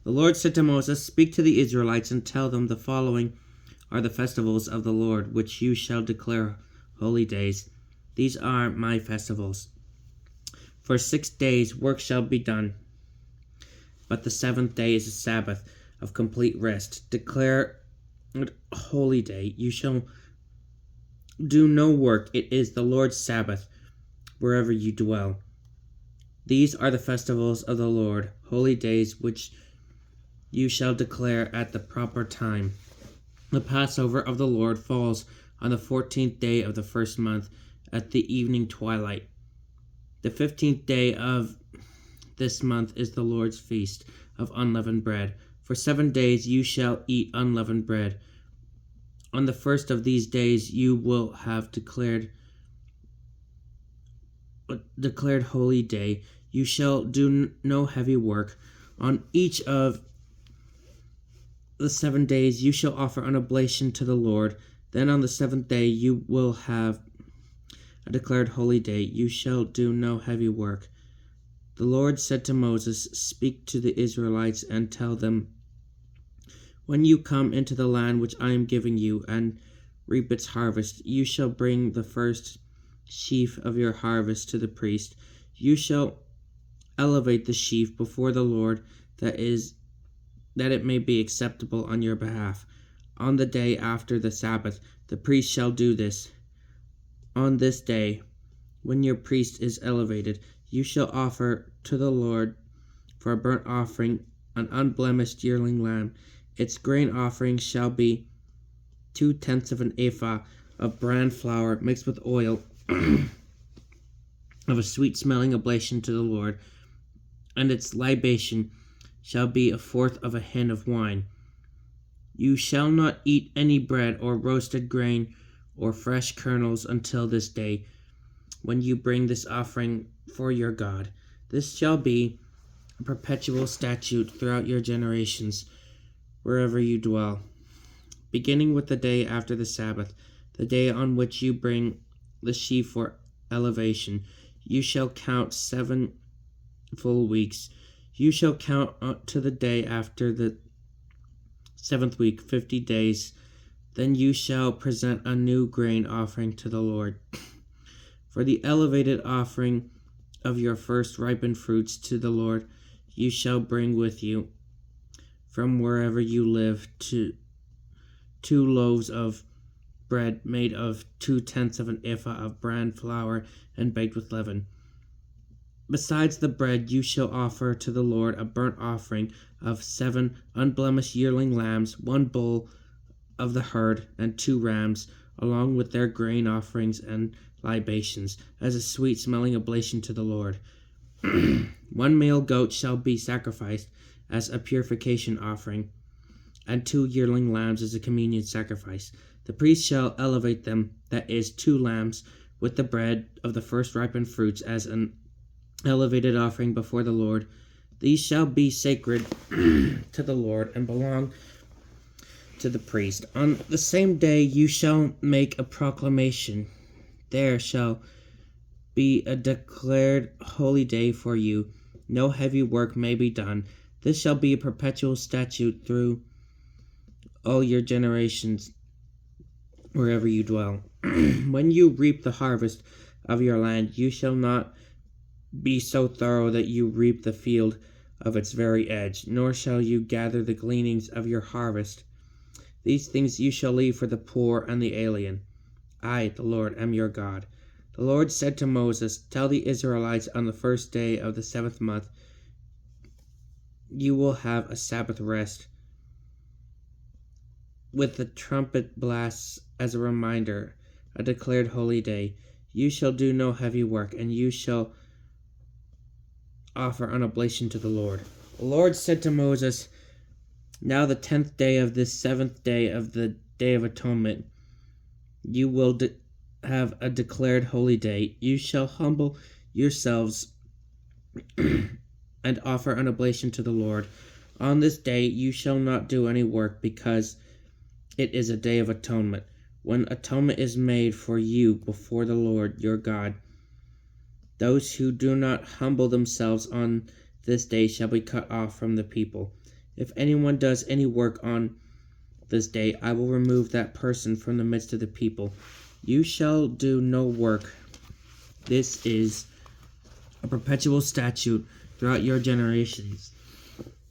The Lord said to Moses, "Speak to the Israelites and tell them the following are the festivals of the Lord, which you shall declare holy days. These are my festivals. For 6 days work shall be done, but the seventh day is a Sabbath of complete rest. Declare it a holy day. You shall do no work. It is the Lord's Sabbath wherever you dwell. These are the festivals of the Lord, holy days, which you shall declare at the proper time. The Passover of the Lord falls on the 14th day of the first month at the evening twilight. The 15th day of this month is the Lord's feast of unleavened bread. For 7 days you shall eat unleavened bread. On the first of these days you will have declared holy day. You shall do no heavy work. On each of the 7 days you shall offer an oblation to the Lord. Then on the seventh day you will have a declared holy day. You shall do no heavy work. The Lord said to Moses, "Speak to the Israelites and tell them, when you come into the land which I am giving you and reap its harvest, you shall bring the first sheaf of your harvest to the priest. You shall elevate the sheaf before the Lord, that it may be acceptable on your behalf. On the day after the Sabbath, the priest shall do this. On this day, when your priest is elevated, you shall offer to the Lord for a burnt offering an unblemished yearling lamb. Its grain offering shall be 2/10 of an ephah of bran flour mixed with oil of a sweet-smelling oblation to the Lord, and its libation shall be 1/4 of a hin of wine. You shall not eat any bread or roasted grain or fresh kernels until this day, when you bring this offering for your God. This shall be a perpetual statute throughout your generations, wherever you dwell. Beginning with the day after the Sabbath, the day on which you bring the sheaf for elevation, you shall count 7 full weeks. You shall count to the day after the 7th week 50 days. Then you shall present a new grain offering to the Lord. For the elevated offering of your first ripened fruits to the Lord, you shall bring with you from wherever you live 2 loaves of bread made of 2/10 of an ephah of bran flour and baked with leaven. Besides the bread, you shall offer to the Lord a burnt offering of 7 unblemished yearling lambs, 1 bull of the herd, and 2 rams, along with their grain offerings and libations, as a sweet-smelling oblation to the Lord. 1 male goat shall be sacrificed as a purification offering, and 2 yearling lambs as a communion sacrifice. The priest shall elevate them, that is, 2 lambs, with the bread of the first ripened fruits as an elevated offering before the Lord. These shall be sacred to the Lord and belong to the priest. On the same day you shall make a proclamation. There shall be a declared holy day for you. No heavy work may be done. This shall be a perpetual statute through all your generations, wherever you dwell. When you reap the harvest of your land, you shall not be so thorough that you reap the field of its very edge, nor shall you gather the gleanings of your harvest. These things you shall leave for the poor and the alien. I, the Lord, am your God. The Lord said to Moses, "Tell the Israelites on the first day of the 7th month, you will have a Sabbath rest, with the trumpet blasts as a reminder, a declared holy day. You shall do no heavy work, and you shall offer an oblation to the Lord." The Lord said to Moses, "Now the 10th day of this 7th day of the Day of Atonement, you will have a declared holy day. You shall humble yourselves and offer an oblation to the Lord. On this day you shall not do any work, because it is a day of atonement, when atonement is made for you before the Lord your God. Those who do not humble themselves on this day shall be cut off from the people. If anyone does any work on this day, I will remove that person from the midst of the people. You shall do no work. This is a perpetual statute throughout your generations,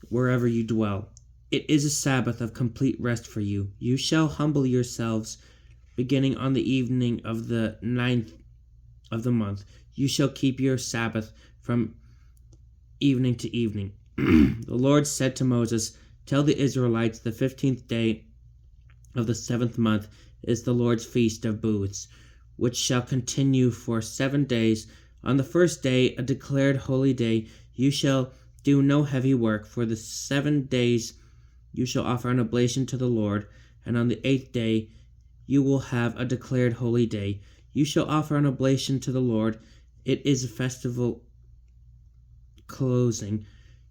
wherever you dwell. It is a Sabbath of complete rest for you. You shall humble yourselves, beginning on the evening of the 9th of the month. You shall keep your Sabbath from evening to evening. The Lord said to Moses, "Tell the Israelites the 15th day of the 7th month is the Lord's feast of booths, which shall continue for 7 days. On the first day, a declared holy day, you shall do no heavy work. For the 7 days you shall offer an oblation to the Lord, and on the 8th day you will have a declared holy day. You shall offer an oblation to the Lord. It is a festival closing.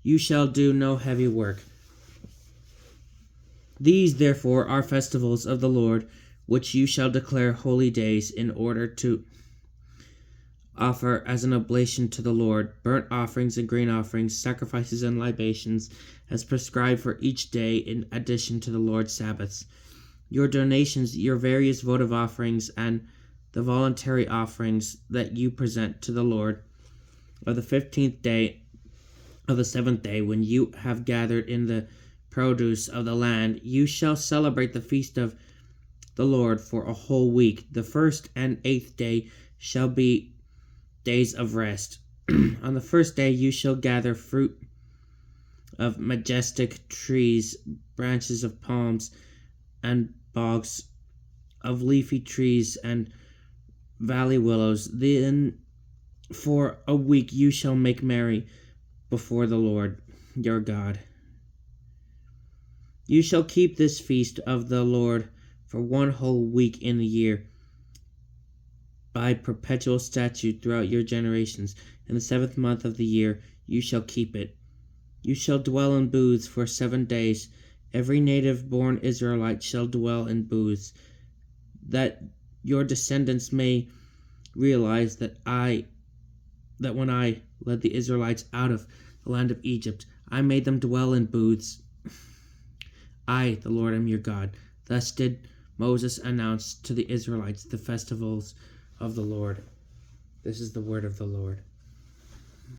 You shall do no heavy work. These, therefore, are festivals of the Lord, which you shall declare holy days, in order to offer as an oblation to the Lord burnt offerings and grain offerings, sacrifices and libations, as prescribed for each day, in addition to the Lord's Sabbaths. Your donations, your various votive offerings, and the voluntary offerings that you present to the Lord of the 15th day of the 7th day, when you have gathered in the produce of the land, you shall celebrate the feast of the Lord for a whole week. The 1st and 8th day shall be days of rest. On the first day you shall gather fruit of majestic trees, branches of palms, and bogs of leafy trees and valley willows. Then for a week you shall make merry before the Lord your God. You shall keep this feast of the Lord for 1 whole week in the year, by perpetual statute throughout your generations. In the 7th month of the year you shall keep it. You shall dwell in booths for 7 days. Every native-born Israelite shall dwell in booths, that your descendants may realize that when I led the Israelites out of the land of Egypt, I made them dwell in booths. I, the Lord, am your God. Thus did Moses announce to the Israelites the festivals of the Lord. This is the word of the Lord.